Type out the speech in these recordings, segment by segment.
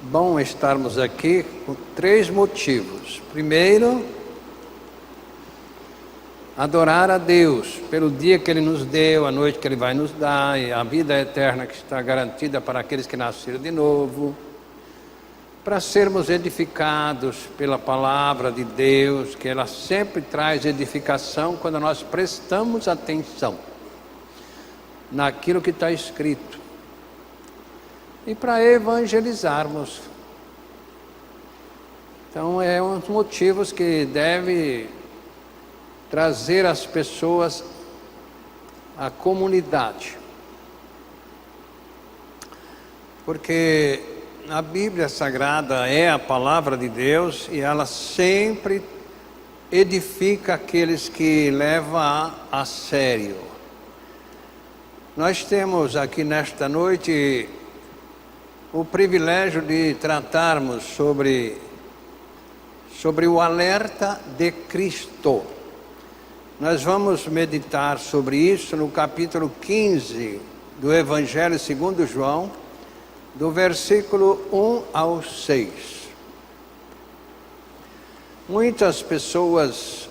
bom estarmos aqui por 3 motivos. Primeiro, adorar a Deus pelo dia que Ele nos deu, a noite que Ele vai nos dar, e a vida eterna que está garantida para aqueles que nasceram de novo. Para sermos edificados pela palavra de Deus, que ela sempre traz edificação quando nós prestamos atenção naquilo que está escrito. E para evangelizarmos. Então é um dos motivos que deve trazer as pessoas à comunidade. Porque a Bíblia Sagrada é a palavra de Deus e ela sempre edifica aqueles que levam a sério. Nós temos aqui nesta noite o privilégio de tratarmos sobre o alerta de Cristo. Nós vamos meditar sobre isso no capítulo 15 do Evangelho segundo João, do versículo 1 ao 6. Muitas pessoas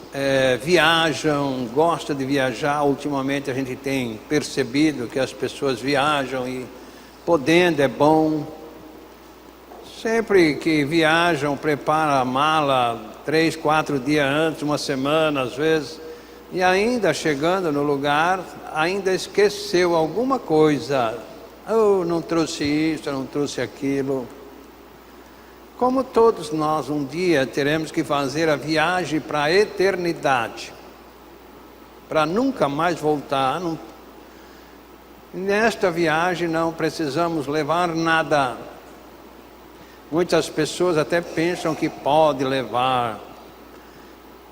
viajam, gostam de viajar. Ultimamente a gente tem percebido que as pessoas viajam e podendo é bom. Sempre que viajam, prepara a mala 3, 4 dias antes, uma semana às vezes, e ainda chegando no lugar, ainda esqueceu alguma coisa. Oh, não trouxe isso, não trouxe aquilo. Como todos nós um dia teremos que fazer a viagem para a eternidade, para nunca mais voltar. Nesta viagem não precisamos levar nada. Muitas pessoas até pensam que pode levar,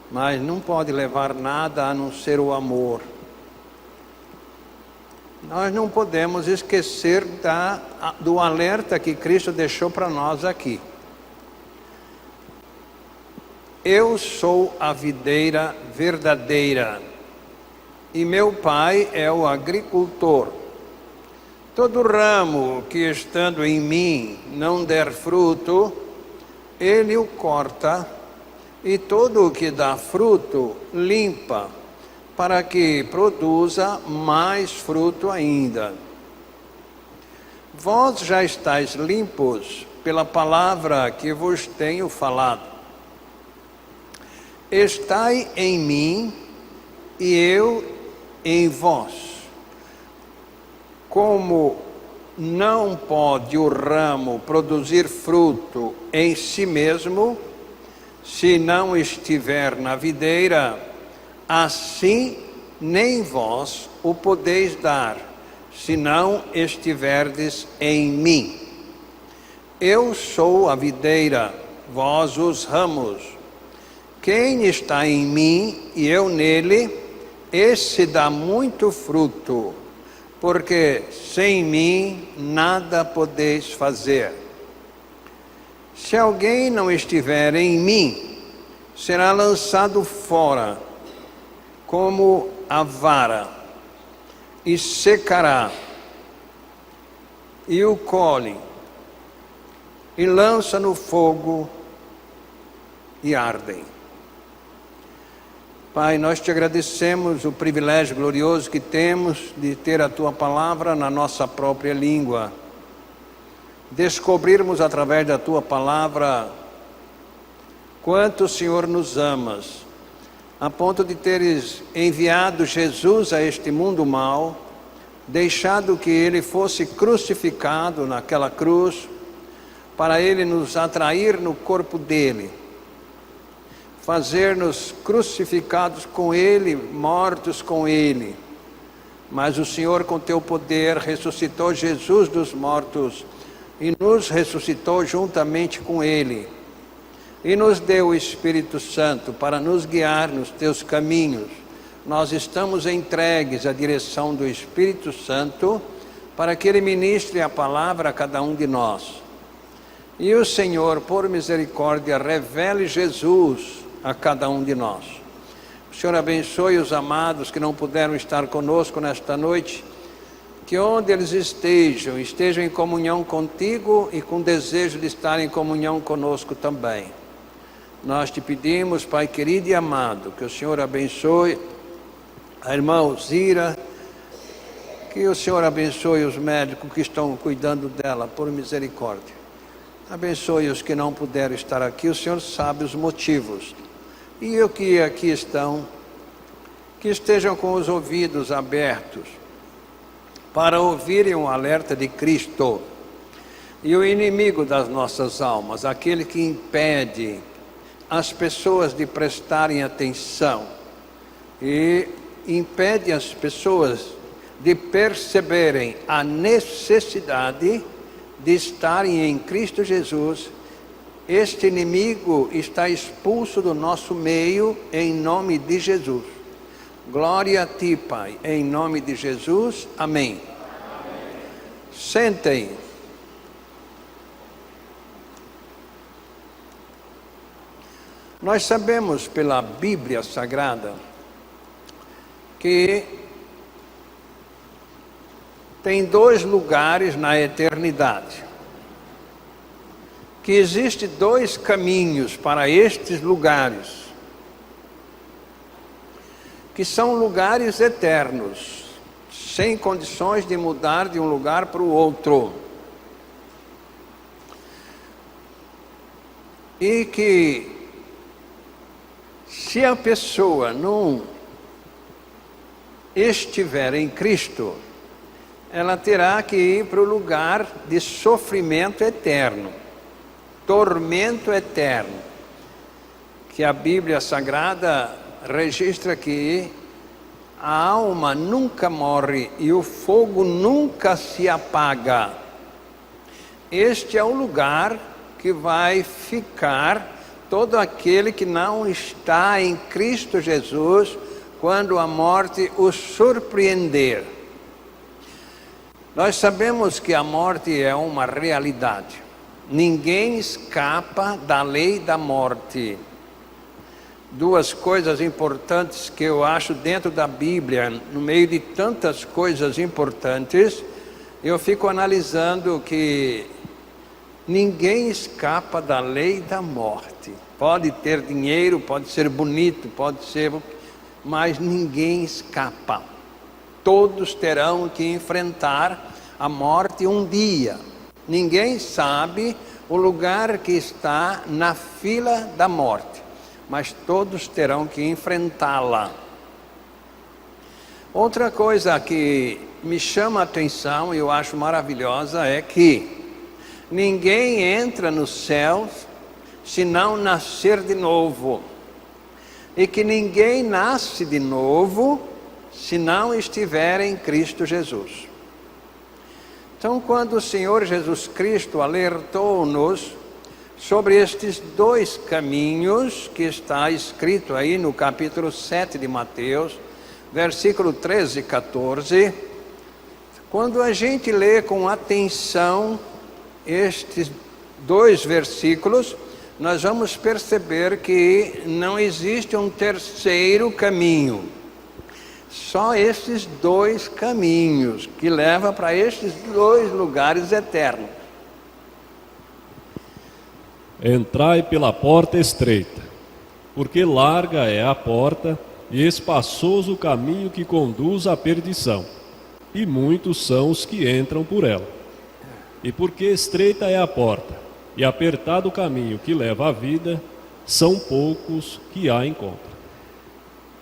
mas não pode levar nada a não ser o amor. Nós não podemos esquecer do alerta que Cristo deixou para nós aqui. Eu sou a videira verdadeira e meu Pai é o agricultor. Todo ramo que estando em mim não der fruto, Ele o corta, e todo o que dá fruto limpa, para que produza mais fruto ainda. Vós já estáis limpos pela palavra que vos tenho falado. Estai em mim e eu em vós. Como não pode o ramo produzir fruto em si mesmo, se não estiver na videira, assim nem vós o podeis dar, se não estiverdes em mim. Eu sou a videira, vós os ramos. Quem está em mim e eu nele, esse dá muito fruto, porque sem mim nada podeis fazer. Se alguém não estiver em mim, será lançado fora, como a vara, e secará, e o colhe, e lança no fogo, e ardem. Pai, nós te agradecemos o privilégio glorioso que temos de ter a Tua palavra na nossa própria língua. Descobrirmos através da Tua palavra quanto o Senhor nos amas, a ponto de teres enviado Jesus a este mundo mau, deixado que Ele fosse crucificado naquela cruz, para Ele nos atrair no corpo dEle, fazer-nos crucificados com Ele, mortos com Ele. Mas o Senhor, com Teu poder, ressuscitou Jesus dos mortos e nos ressuscitou juntamente com Ele. E nos deu o Espírito Santo para nos guiar nos Teus caminhos. Nós estamos entregues à direção do Espírito Santo para que Ele ministre a palavra a cada um de nós. E o Senhor, por misericórdia, revele Jesus a cada um de nós. O Senhor abençoe os amados que não puderam estar conosco nesta noite, que onde eles estejam em comunhão contigo e com desejo de estar em comunhão conosco também. Nós te pedimos, Pai querido e amado, que o Senhor abençoe a irmã Uzira, que o Senhor abençoe os médicos que estão cuidando dela, por misericórdia. Abençoe os que não puderam estar aqui, o Senhor sabe os motivos. E os que aqui estão, que estejam com os ouvidos abertos, para ouvirem o alerta de Cristo. E o inimigo das nossas almas, aquele que impede as pessoas de prestarem atenção e impede as pessoas de perceberem a necessidade de estarem em Cristo Jesus, este inimigo está expulso do nosso meio em nome de Jesus. Glória a ti, Pai, em nome de Jesus, amém. Sentem. Nós sabemos pela Bíblia Sagrada que tem 2 lugares na eternidade, que existem 2 caminhos para estes lugares, que são lugares eternos, sem condições de mudar de um lugar para o outro. E que se a pessoa não estiver em Cristo, ela terá que ir para o lugar de sofrimento eterno, tormento eterno, que a Bíblia Sagrada registra que a alma nunca morre e o fogo nunca se apaga. Este é o lugar que vai ficar todo aquele que não está em Cristo Jesus quando a morte o surpreender. Nós sabemos que a morte é uma realidade. Ninguém escapa da lei da morte. 2 coisas importantes que eu acho dentro da Bíblia, no meio de tantas coisas importantes, eu fico analisando que ninguém escapa da lei da morte. Pode ter dinheiro, pode ser bonito, pode ser, mas ninguém escapa. Todos terão que enfrentar a morte um dia. Ninguém sabe o lugar que está na fila da morte, mas todos terão que enfrentá-la. Outra coisa que me chama a atenção e eu acho maravilhosa é que ninguém entra nos céus se não nascer de novo, e que ninguém nasce de novo se não estiver em Cristo Jesus. Então, quando o Senhor Jesus Cristo alertou-nos sobre estes 2 caminhos, que está escrito aí no capítulo 7 de Mateus, versículo 13 e 14, quando a gente lê com atenção estes 2 versículos, nós vamos perceber que não existe um terceiro caminho. Só esses 2 caminhos que levam para estes 2 lugares eternos. Entrai pela porta estreita, porque larga é a porta e espaçoso o caminho que conduz à perdição, e muitos são os que entram por ela. E porque estreita é a porta e apertado o caminho que leva à vida, são poucos que a encontram.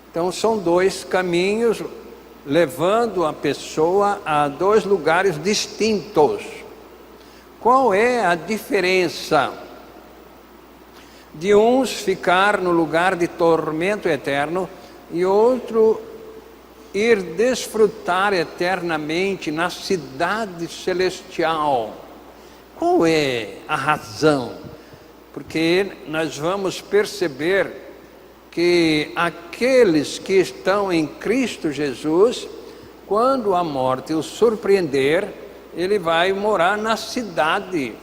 Então são 2 caminhos levando a pessoa a 2 lugares distintos. Qual é a diferença de uns ficar no lugar de tormento eterno e outro ir desfrutar eternamente na cidade celestial? Qual é a razão? Porque nós vamos perceber que aqueles que estão em Cristo Jesus, quando a morte o surpreender, ele vai morar na cidade,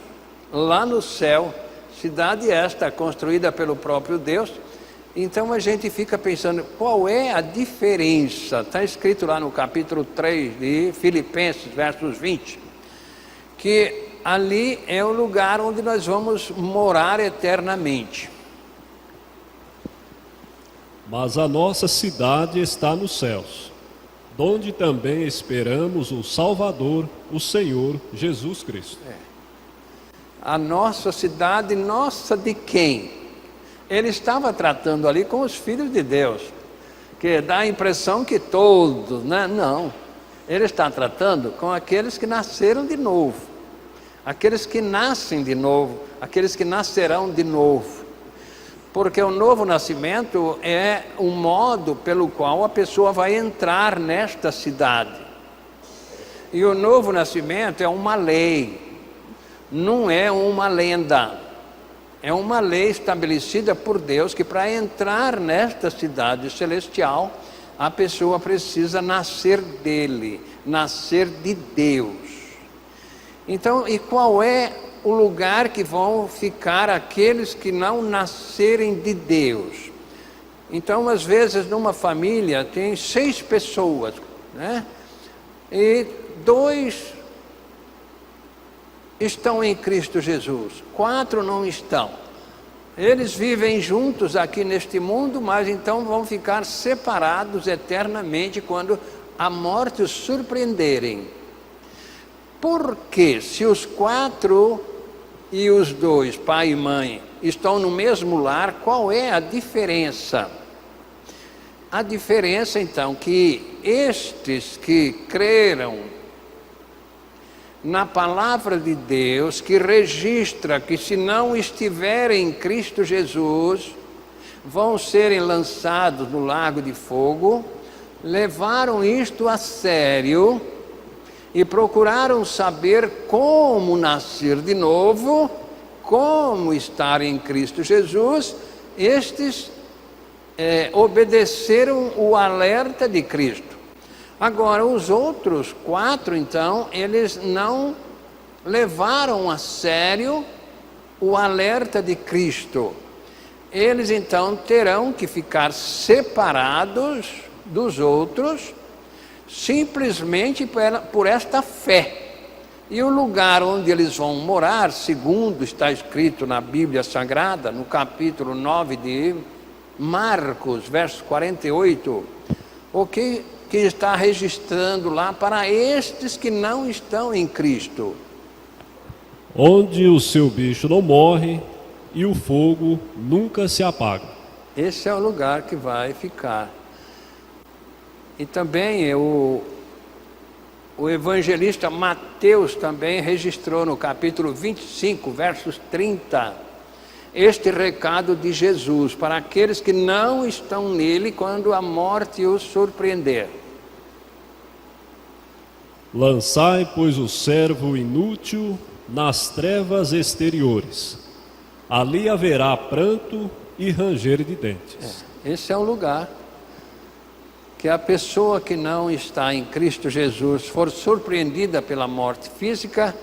lá no céu, cidade esta construída pelo próprio Deus, Então a gente fica pensando, qual é a diferença? Está escrito lá no capítulo 3 de Filipenses, versos 20, que ali é o lugar onde nós vamos morar eternamente. Mas a nossa cidade está nos céus, donde também esperamos o Salvador, o Senhor Jesus Cristo. A nossa cidade, nossa de quem? Ele estava tratando ali com os filhos de Deus, que dá a impressão que todos, né? Não, ele está tratando com aqueles que nasceram de novo, aqueles que nascem de novo, aqueles que nascerão de novo, porque o novo nascimento é o modo pelo qual a pessoa vai entrar nesta cidade, e o novo nascimento é uma lei, não é uma lenda. É uma lei estabelecida por Deus que para entrar nesta cidade celestial, a pessoa precisa nascer dele, nascer de Deus. Então, e qual é o lugar que vão ficar aqueles que não nascerem de Deus? Então, às vezes, numa família tem 6 pessoas, né? E 2 estão em Cristo Jesus, 4 não estão. Eles vivem juntos aqui neste mundo, mas então vão ficar separados eternamente quando a morte os surpreenderem. Porque se os 4 e os 2, pai e mãe, estão no mesmo lar, qual é a diferença? A diferença então que estes que creram na palavra de Deus, que registra que se não estiverem em Cristo Jesus, vão serem lançados no lago de fogo, levaram isto a sério e procuraram saber como nascer de novo, como estar em Cristo Jesus. Estes obedeceram o alerta de Cristo. Agora, os outros 4, então, eles não levaram a sério o alerta de Cristo. Eles, então, terão que ficar separados dos outros, simplesmente por esta fé. E o lugar onde eles vão morar, segundo está escrito na Bíblia Sagrada, no capítulo 9 de Marcos, verso 48, o que está registrando lá para estes que não estão em Cristo. Onde o seu bicho não morre e o fogo nunca se apaga. Esse é o lugar que vai ficar. E também o evangelista Mateus também registrou no capítulo 25, versos 30, este recado de Jesus para aqueles que não estão nele quando a morte os surpreender. Lançai, pois, o servo inútil nas trevas exteriores. Ali haverá pranto e ranger de dentes. Esse é o lugar que a pessoa que não está em Cristo Jesus for surpreendida pela morte física,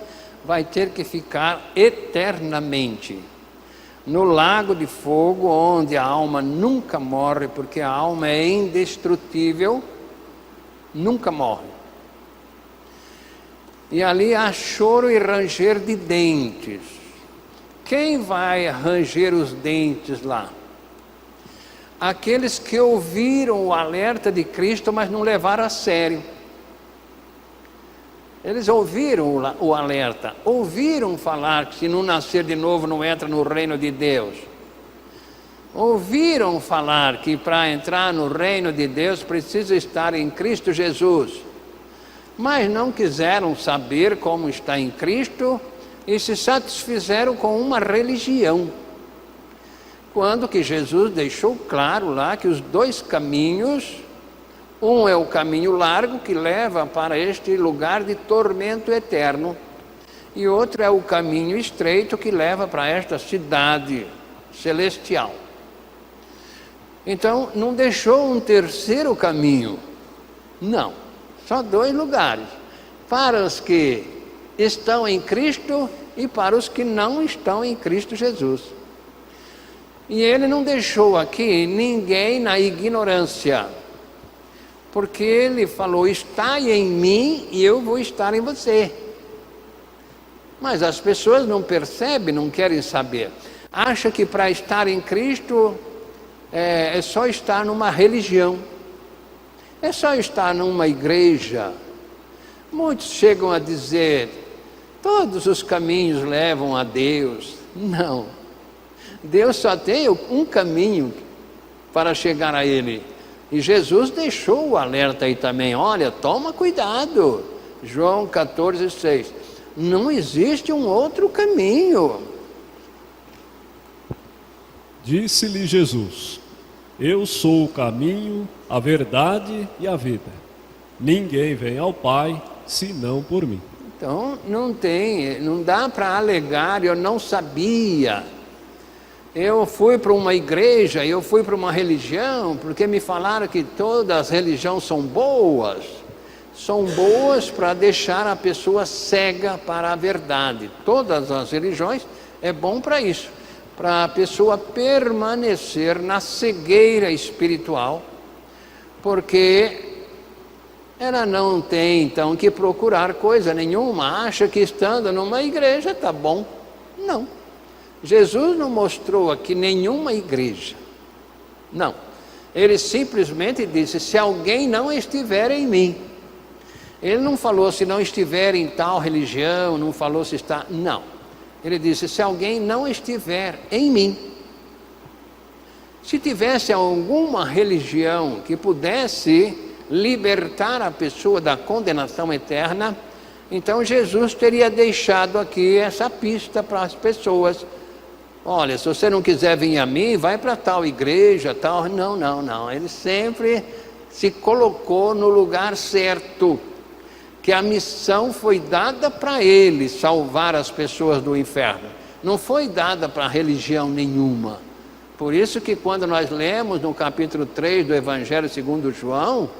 vai ter que ficar eternamente no lago de fogo, onde a alma nunca morre, porque a alma é indestrutível, nunca morre. E ali há choro e ranger de dentes. Quem vai ranger os dentes lá? Aqueles que ouviram o alerta de Cristo, mas não levaram a sério. Eles ouviram o alerta, ouviram falar que se não nascer de novo não entra no reino de Deus. Ouviram falar que para entrar no reino de Deus precisa estar em Cristo Jesus. Mas não quiseram saber como está em Cristo e se satisfizeram com uma religião. Quando que Jesus deixou claro lá que os 2 caminhos, um é o caminho largo que leva para este lugar de tormento eterno, e outro é o caminho estreito que leva para esta cidade celestial. Então não deixou um terceiro caminho, não, só 2 lugares, para os que estão em Cristo e para os que não estão em Cristo Jesus. E ele não deixou aqui ninguém na ignorância, porque ele falou: estai em mim e eu vou estar em você. Mas as pessoas não percebem, não querem saber. Acham que para estar em Cristo é só estar numa religião, é só estar numa igreja. Muitos chegam a dizer: todos os caminhos levam a Deus. Não, Deus só tem um caminho para chegar a Ele. E Jesus deixou o alerta aí também: olha, toma cuidado. João 14,6. Não existe um outro caminho. Disse-lhe Jesus: eu sou o caminho, a verdade e a vida. Ninguém vem ao Pai senão por mim. Então não dá para alegar: eu não sabia. Eu fui para uma igreja, eu fui para uma religião, porque me falaram que todas as religiões são boas. São boas para deixar a pessoa cega para a verdade. Todas as religiões é bom para isso, para a pessoa permanecer na cegueira espiritual, porque ela não tem então que procurar coisa nenhuma, acha que estando numa igreja está bom. Não, Jesus não mostrou aqui nenhuma igreja, não. Ele simplesmente disse: se alguém não estiver em mim. Ele não falou se não estiver em tal religião, não falou se está, não. Ele disse: se alguém não estiver em mim. Se tivesse alguma religião que pudesse libertar a pessoa da condenação eterna, então Jesus teria deixado aqui essa pista para as pessoas: olha, se você não quiser vir a mim, vai para tal igreja, tal. Não. Ele sempre se colocou no lugar certo, que a missão foi dada para ele salvar as pessoas do inferno, não foi dada para religião nenhuma. Por isso que quando nós lemos no capítulo 3 do Evangelho segundo João,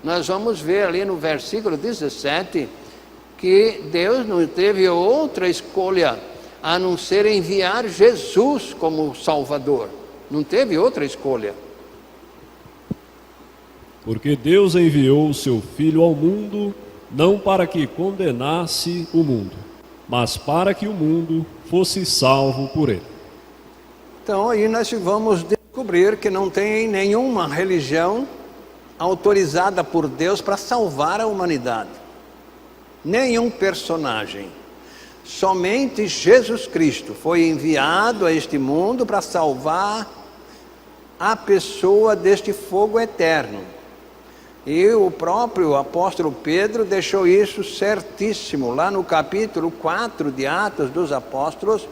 nós vamos ver ali no versículo 17, que Deus não teve outra escolha a não ser enviar Jesus como Salvador, não teve outra escolha. Porque Deus enviou o seu Filho ao mundo, não para que condenasse o mundo, mas para que o mundo fosse salvo por ele. Então aí nós vamos descobrir que não tem nenhuma religião autorizada por Deus para salvar a humanidade. Nenhum personagem. Somente Jesus Cristo foi enviado a este mundo para salvar a pessoa deste fogo eterno. E o próprio apóstolo Pedro deixou isso certíssimo, lá no capítulo 4 de Atos dos Apóstolos,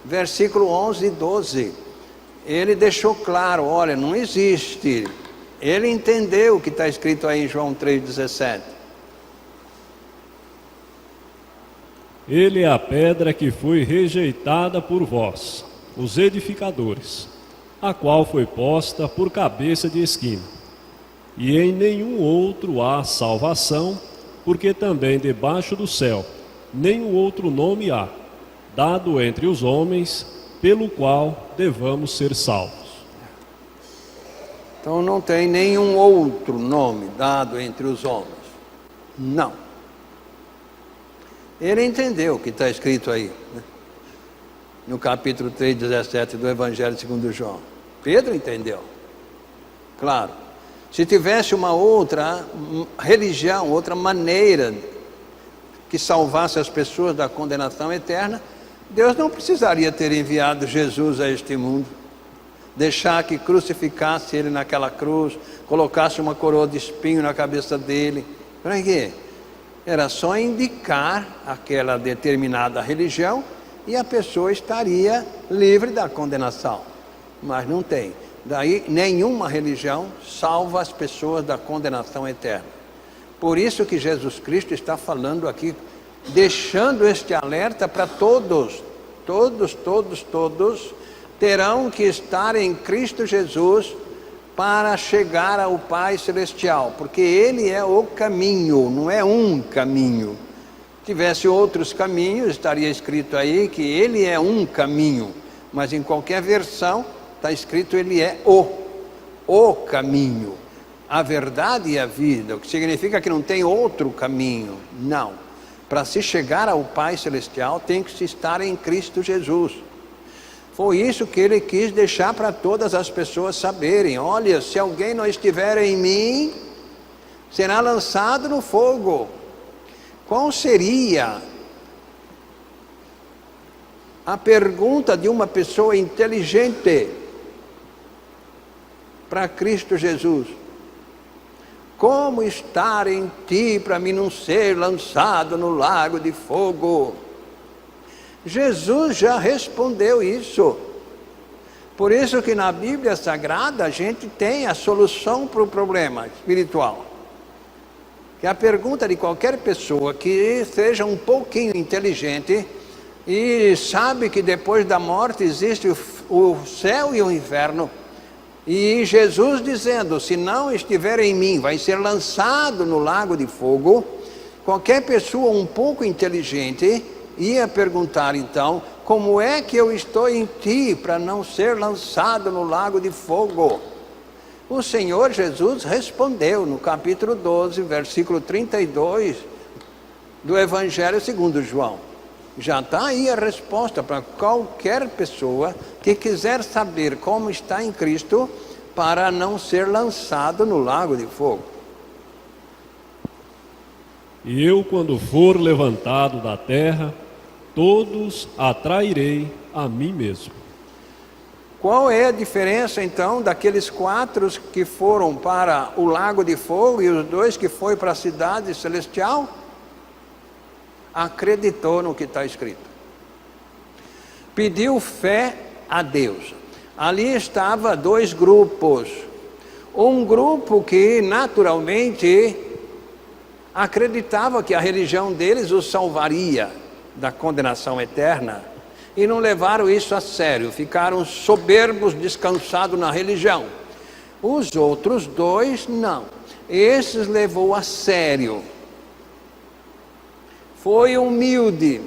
versículo 11 e 12. Ele deixou claro: olha, não existe. Ele entendeu o que está escrito aí em João 3,17. Ele é a pedra que foi rejeitada por vós, os edificadores, a qual foi posta por cabeça de esquina. E em nenhum outro há salvação, porque também debaixo do céu nenhum outro nome há, dado entre os homens, pelo qual devamos ser salvos. Então não tem nenhum outro nome dado entre os homens. Não. Ele entendeu o que está escrito aí, né? No capítulo 3,17 do Evangelho segundo João. Pedro entendeu. Claro. Se tivesse uma outra religião, outra maneira que salvasse as pessoas da condenação eterna, Deus não precisaria ter enviado Jesus a este mundo, deixar que crucificasse ele naquela cruz, colocasse uma coroa de espinho na cabeça dele. Para quê? Era só indicar aquela determinada religião e a pessoa estaria livre da condenação. Mas não tem. Daí nenhuma religião salva as pessoas da condenação eterna. Por isso que Jesus Cristo está falando aqui, deixando este alerta para todos. Todos terão que estar em Cristo Jesus para chegar ao Pai Celestial, porque Ele é o caminho, não é um caminho. Se tivesse outros caminhos, estaria escrito aí que Ele é um caminho, mas em qualquer versão está escrito, ele é o caminho, a verdade e a vida, o que significa que não tem outro caminho. Não. Para se chegar ao Pai Celestial, tem que se estar em Cristo Jesus. Foi isso que ele quis deixar para todas as pessoas saberem. Olha, se alguém não estiver em mim, será lançado no fogo. Qual seria a pergunta de uma pessoa inteligente para Cristo Jesus? Como estar em ti para mim não ser lançado no lago de fogo? Jesus já respondeu isso. Por isso que na Bíblia Sagrada a gente tem a solução para o problema espiritual. Que a pergunta de qualquer pessoa que seja um pouquinho inteligente e sabe que depois da morte existe o céu e o inferno, e Jesus dizendo, se não estiver em mim, vai ser lançado no lago de fogo. Qualquer pessoa um pouco inteligente ia perguntar então, como é que eu estou em ti para não ser lançado no lago de fogo? O Senhor Jesus respondeu no capítulo 12, versículo 32 do Evangelho segundo João. Já está aí a resposta para qualquer pessoa que quiser saber como está em Cristo para não ser lançado no lago de fogo. E eu, quando for levantado da terra, todos atrairei a mim mesmo. Qual é a diferença então daqueles 4 que foram para o lago de fogo e os 2 que foram para a cidade celestial? Acreditou no que está escrito. Pediu fé a Deus. Ali estavam 2 grupos. Um grupo que naturalmente acreditava que a religião deles os salvaria da condenação eterna e não levaram isso a sério, ficaram soberbos, descansados na religião. Os outros 2 não. Esses levou a sério. Foi humilde,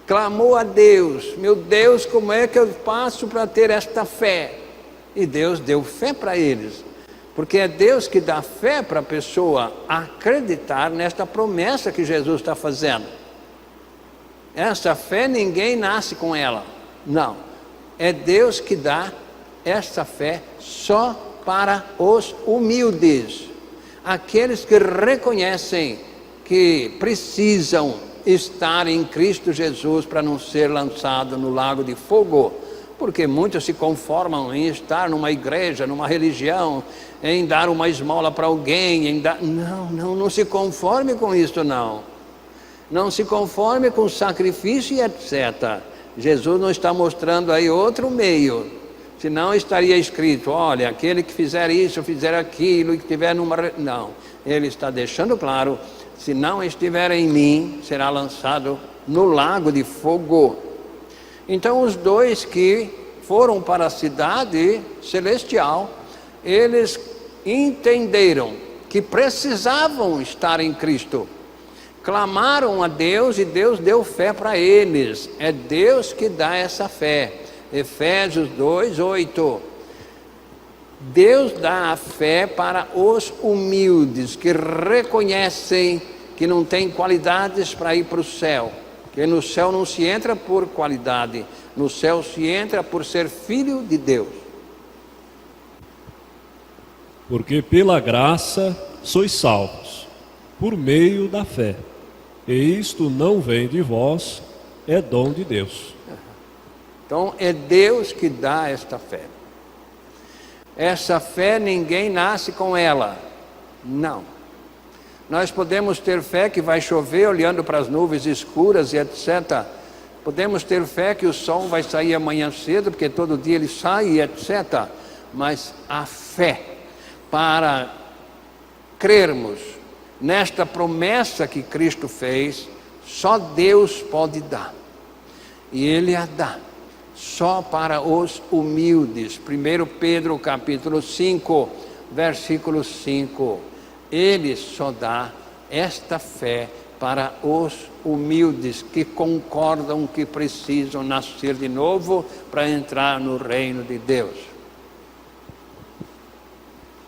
clamou a Deus, meu Deus, como é que eu faço para ter esta fé? E Deus deu fé para eles, porque é Deus que dá fé para a pessoa acreditar nesta promessa que Jesus está fazendo. Essa fé ninguém nasce com ela, não, é Deus que dá essa fé só para os humildes, aqueles que reconhecem que precisam estar em Cristo Jesus para não ser lançado no lago de fogo, porque muitos se conformam em estar numa igreja, numa religião, em dar uma esmola para alguém, não se conforme com isso não se conforme com sacrifício e etc. Jesus não está mostrando aí outro meio, senão estaria escrito, olha, aquele que fizer isso, fizer aquilo, e que tiver não, ele está deixando claro, se não estiver em mim, será lançado no lago de fogo. Então os 2 que foram para a cidade celestial, eles entenderam que precisavam estar em Cristo. Clamaram a Deus e Deus deu fé para eles. É Deus que dá essa fé. Efésios 2:8. Deus dá a fé para os humildes, que reconhecem que não tem qualidades para ir para o céu. Que no céu não se entra por qualidade, no céu se entra por ser filho de Deus. Porque pela graça sois salvos, por meio da fé. E isto não vem de vós, é dom de Deus. Então é Deus que dá esta fé. Essa fé ninguém nasce com ela, não. Nós podemos ter fé que vai chover olhando para as nuvens escuras e etc. Podemos ter fé que o sol vai sair amanhã cedo, porque todo dia ele sai e etc. Mas a fé para crermos nesta promessa que Cristo fez, só Deus pode dar. E Ele a dá só para os humildes. 1 Pedro capítulo 5, versículo 5. Ele só dá esta fé para os humildes que concordam que precisam nascer de novo para entrar no reino de Deus.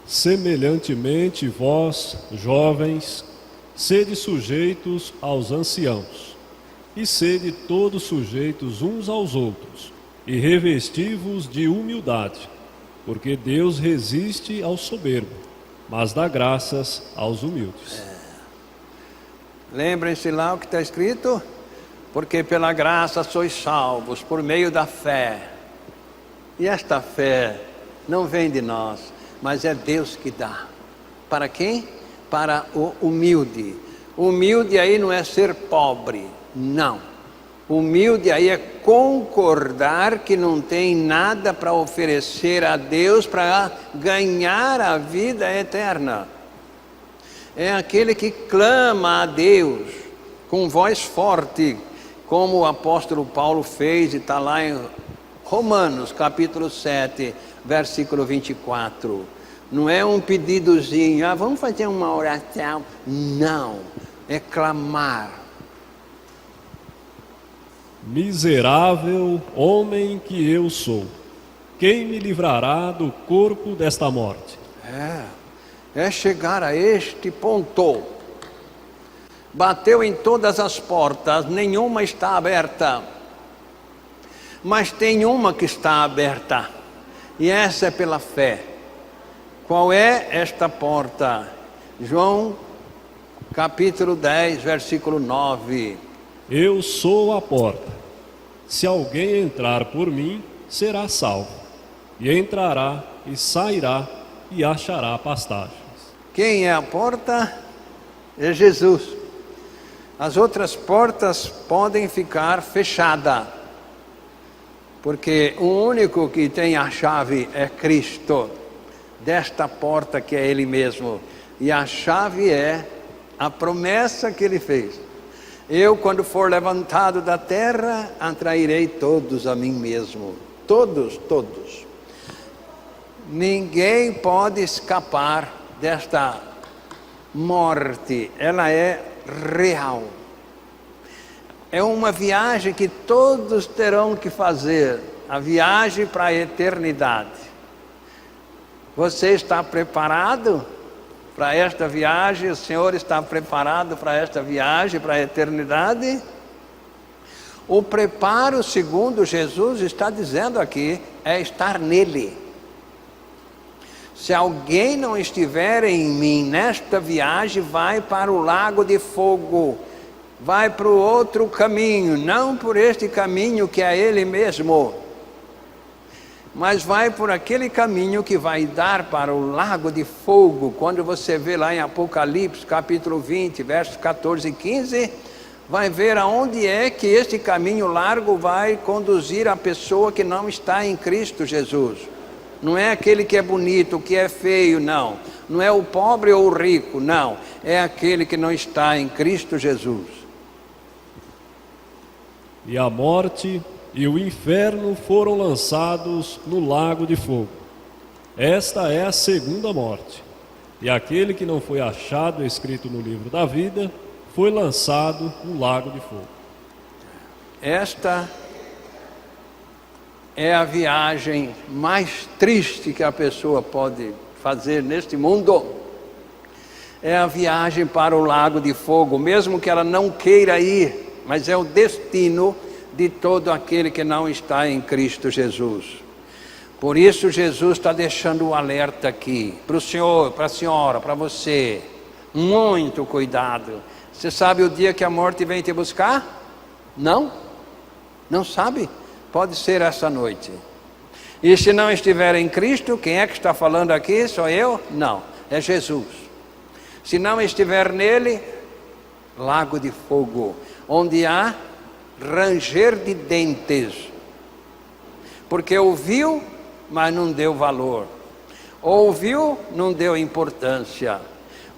Semelhantemente, vós, jovens, sede sujeitos aos anciãos, e sede todos sujeitos uns aos outros, e revesti-vos de humildade, porque Deus resiste ao soberbo, mas dá graças aos humildes. Lembrem-se lá o que está escrito: porque pela graça sois salvos, por meio da fé. E esta fé não vem de nós, mas é Deus que dá. Para quem? Para o humilde. Humilde aí não é ser pobre, não. Humilde aí é concordar que não tem nada para oferecer a Deus para ganhar a vida eterna. É aquele que clama a Deus com voz forte, como o apóstolo Paulo fez, e está lá em Romanos, capítulo 7, versículo 24. Não é um pedidozinho, vamos fazer uma oração. Não, é clamar. Miserável homem que eu sou, quem me livrará do corpo desta morte? É chegar a este ponto. Bateu em todas as portas, nenhuma está aberta. Mas tem uma que está aberta, e essa é pela fé. Qual é esta porta? João capítulo 10, versículo 9. Eu sou a porta. Se alguém entrar por mim, será salvo. E entrará e sairá e achará pastagens. Quem é a porta? É Jesus. As outras portas podem ficar fechadas, porque o único que tem a chave é Cristo, desta porta que é Ele mesmo. E a chave é a promessa que Ele fez. Eu, quando for levantado da terra, atrairei todos a mim mesmo. Todos, todos. Ninguém pode escapar desta morte. Ela é real. É uma viagem que todos terão que fazer. A viagem para a eternidade. Você está preparado para esta viagem? O Senhor está preparado para esta viagem, para a eternidade? O preparo, segundo Jesus está dizendo aqui, é estar nele. Se alguém não estiver em mim nesta viagem, vai para o lago de fogo, vai para o outro caminho, não por este caminho que é Ele mesmo, mas vai por aquele caminho que vai dar para o lago de fogo. Quando você vê lá em Apocalipse, capítulo 20, versos 14 e 15, vai ver aonde é que este caminho largo vai conduzir a pessoa que não está em Cristo Jesus. Não é aquele que é bonito, que é feio, não. Não é o pobre ou o rico, não. É aquele que não está em Cristo Jesus. E a morte e o inferno foram lançados no lago de fogo. Esta é a segunda morte. E aquele que não foi achado escrito no livro da vida foi lançado no lago de fogo. Esta é a viagem mais triste que a pessoa pode fazer neste mundo. É a viagem para o lago de fogo, mesmo que ela não queira ir, mas é o destino de todo aquele que não está em Cristo Jesus. Por isso Jesus está deixando o alerta aqui, para o senhor, para a senhora, para você. Muito cuidado. Você sabe o dia que a morte vem te buscar? Não? Não sabe? Pode ser essa noite. E se não estiver em Cristo, quem é que está falando aqui? Sou eu? Não, é Jesus. Se não estiver nele, lago de fogo, onde há ranger de dentes, porque ouviu, mas não deu valor, ouviu, não deu importância,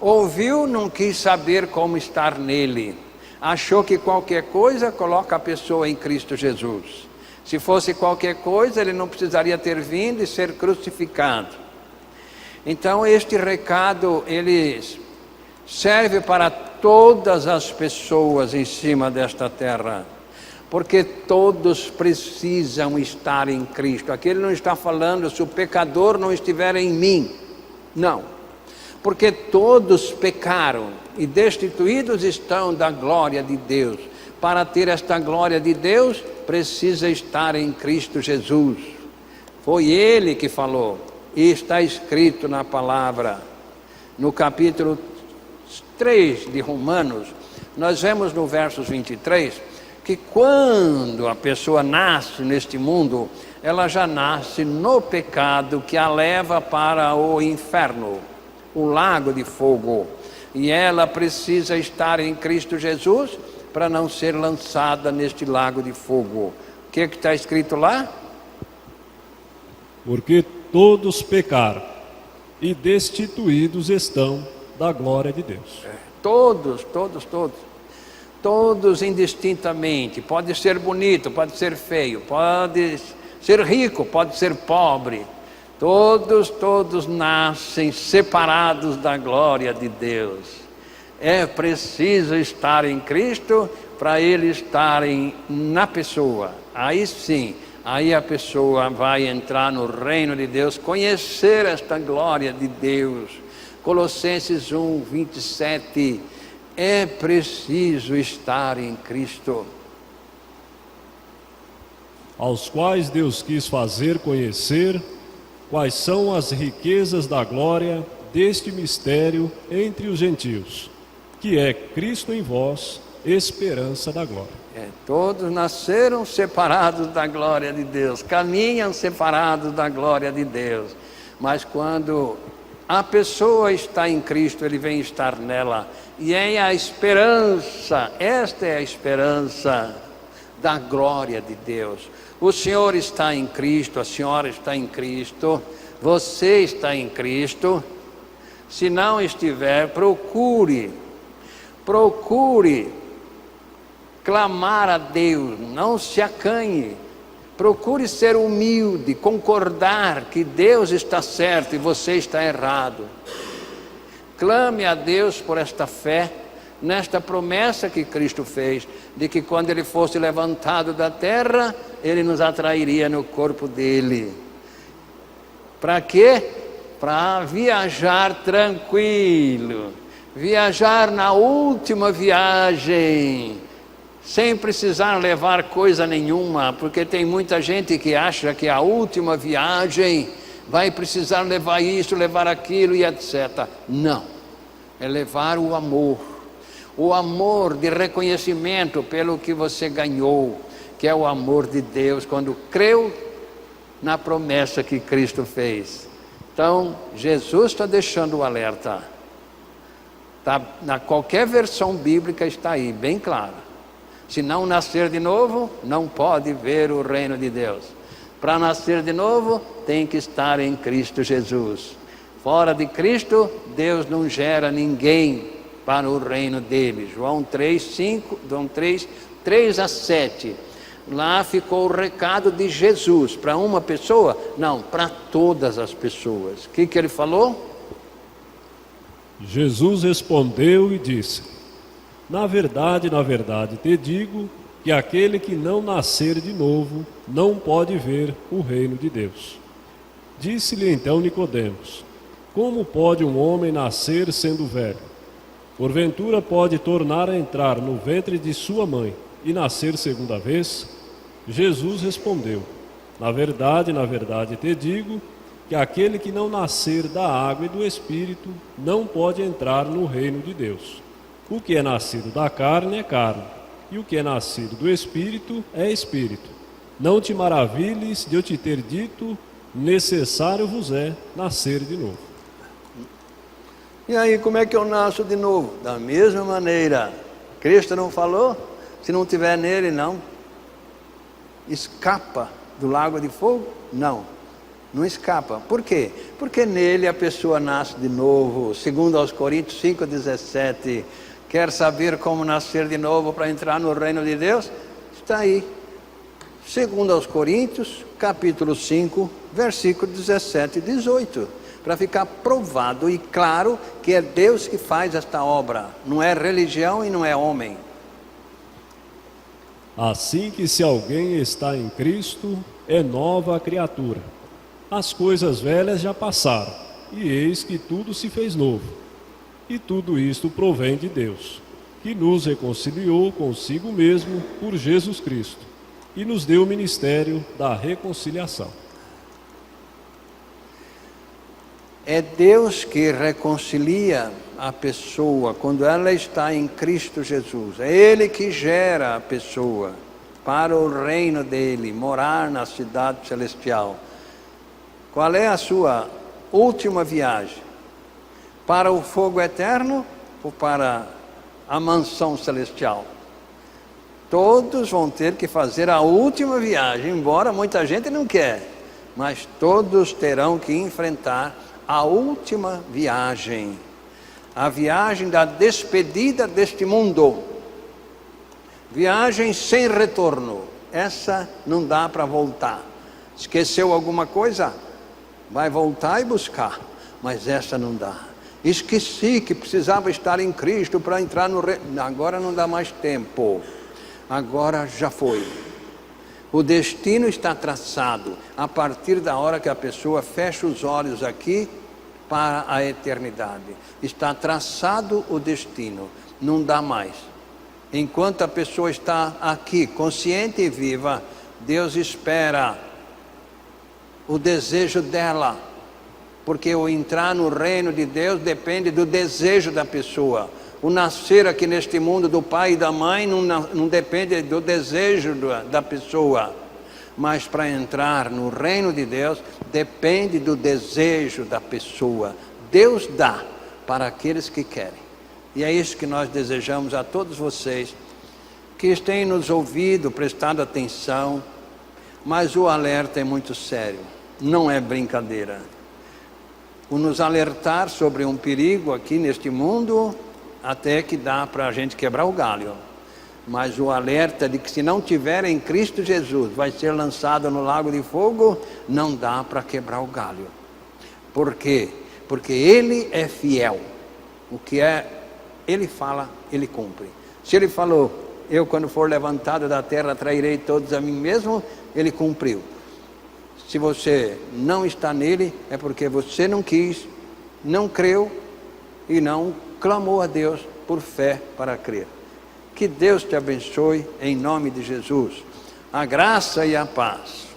ouviu, não quis saber como estar nele, achou que qualquer coisa coloca a pessoa em Cristo Jesus. Se fosse qualquer coisa, ele não precisaria ter vindo e ser crucificado. Então este recado, ele serve para todas as pessoas em cima desta terra, porque todos precisam estar em Cristo. Aqui ele não está falando se o pecador não estiver em mim, não, porque todos pecaram e destituídos estão da glória de Deus. Para ter esta glória de Deus, precisa estar em Cristo Jesus. Foi Ele que falou, e está escrito na palavra. No capítulo 3 de Romanos, nós vemos no versos 23, que quando a pessoa nasce neste mundo, ela já nasce no pecado que a leva para o inferno, o lago de fogo. E ela precisa estar em Cristo Jesus para não ser lançada neste lago de fogo. O que está escrito lá? Porque todos pecaram e destituídos estão da glória de Deus. Todos. Todos indistintamente. Pode ser bonito, pode ser feio, pode ser rico, pode ser pobre. Todos nascem separados da glória de Deus. É preciso estar em Cristo para Ele estarem na pessoa. Aí sim, aí a pessoa vai entrar no reino de Deus, conhecer esta glória de Deus. Colossenses 1, 27, é preciso estar em Cristo. Aos quais Deus quis fazer conhecer quais são as riquezas da glória deste mistério entre os gentios, que é Cristo em vós, esperança da glória. Todos nasceram separados da glória de Deus, caminham separados da glória de Deus, mas quando a pessoa está em Cristo, ele vem estar nela, e é a esperança, esta é a esperança da glória de Deus. O Senhor está em Cristo, a senhora está em Cristo, você está em Cristo. Se não estiver, procure clamar a Deus, não se acanhe, procure ser humilde, concordar que Deus está certo e você está errado. Clame a Deus por esta fé, nesta promessa que Cristo fez, de que quando Ele fosse levantado da terra, Ele nos atrairia no corpo dEle. Para quê? Para viajar tranquilo, viajar na última viagem, sem precisar levar coisa nenhuma, porque tem muita gente que acha que a última viagem vai precisar levar isso, levar aquilo e etc. Não, é levar o amor de reconhecimento pelo que você ganhou, que é o amor de Deus, quando creu na promessa que Cristo fez. Então, Jesus está deixando o alerta. Na qualquer versão bíblica está aí, bem claro. Se não nascer de novo, não pode ver o reino de Deus. Para nascer de novo, tem que estar em Cristo Jesus. Fora de Cristo, Deus não gera ninguém para o reino dele. João 3 a 7. Lá ficou o recado de Jesus. Para uma pessoa? Não, para todas as pessoas. O que ele falou? Jesus respondeu e disse: na verdade, te digo que aquele que não nascer de novo não pode ver o reino de Deus. Disse-lhe então Nicodemos: como pode um homem nascer sendo velho? Porventura pode tornar a entrar no ventre de sua mãe e nascer segunda vez? Jesus respondeu: na verdade, te digo que aquele que não nascer da água e do Espírito não pode entrar no reino de Deus. O que é nascido da carne é carne, e o que é nascido do Espírito é Espírito. Não te maravilhes de eu te ter dito, necessário vos é nascer de novo. E aí, como é que eu nasço de novo? Da mesma maneira. Cristo não falou? Se não tiver nele, não escapa do lago de fogo? Não escapa. Por quê? Porque nele a pessoa nasce de novo. Segundo aos Coríntios 5,17. Quer saber como nascer de novo para entrar no reino de Deus? Está aí. Segundo aos Coríntios, capítulo 5, versículo 17 e 18. para ficar provado e claro que é Deus que faz esta obra, não é religião e não é homem. Assim que se alguém está em Cristo, é nova criatura. As coisas velhas já passaram, e eis que tudo se fez novo. E tudo isto provém de Deus, que nos reconciliou consigo mesmo por Jesus Cristo, e nos deu o ministério da reconciliação. É Deus que reconcilia a pessoa quando ela está em Cristo Jesus. É Ele que gera a pessoa para o reino dele, morar na cidade celestial. Qual é a sua última viagem? Para o fogo eterno ou para a mansão celestial? Todos vão ter que fazer a última viagem, embora muita gente não quer, mas todos terão que enfrentar a última viagem, a viagem da despedida deste mundo, viagem sem retorno. Essa não dá para voltar. Esqueceu alguma coisa? Vai voltar e buscar, mas essa não dá. Esqueci que precisava estar em Cristo para entrar no reino. Agora não dá mais tempo, agora já foi. O destino está traçado a partir da hora que a pessoa fecha os olhos aqui para a eternidade. Está traçado o destino, não dá mais. Enquanto a pessoa está aqui, consciente e viva, Deus espera o desejo dela, porque o entrar no reino de Deus depende do desejo da pessoa. O nascer aqui neste mundo do pai e da mãe não depende do desejo da pessoa. Mas para entrar no reino de Deus, depende do desejo da pessoa. Deus dá para aqueles que querem. E é isso que nós desejamos a todos vocês, que têm nos ouvido, prestado atenção. Mas o alerta é muito sério, não é brincadeira. O nos alertar sobre um perigo aqui neste mundo, até que dá para a gente quebrar o galho. Mas o alerta de que se não tiver em Cristo Jesus, vai ser lançado no lago de fogo, não dá para quebrar o galho. Por quê? Porque Ele é fiel. O que Ele fala, Ele cumpre. Se Ele falou, eu quando for levantado da terra trairei todos a mim mesmo, Ele cumpriu. Se você não está nele, é porque você não quis, não creu e não clamou a Deus por fé para crer. Que Deus te abençoe em nome de Jesus. A graça e a paz.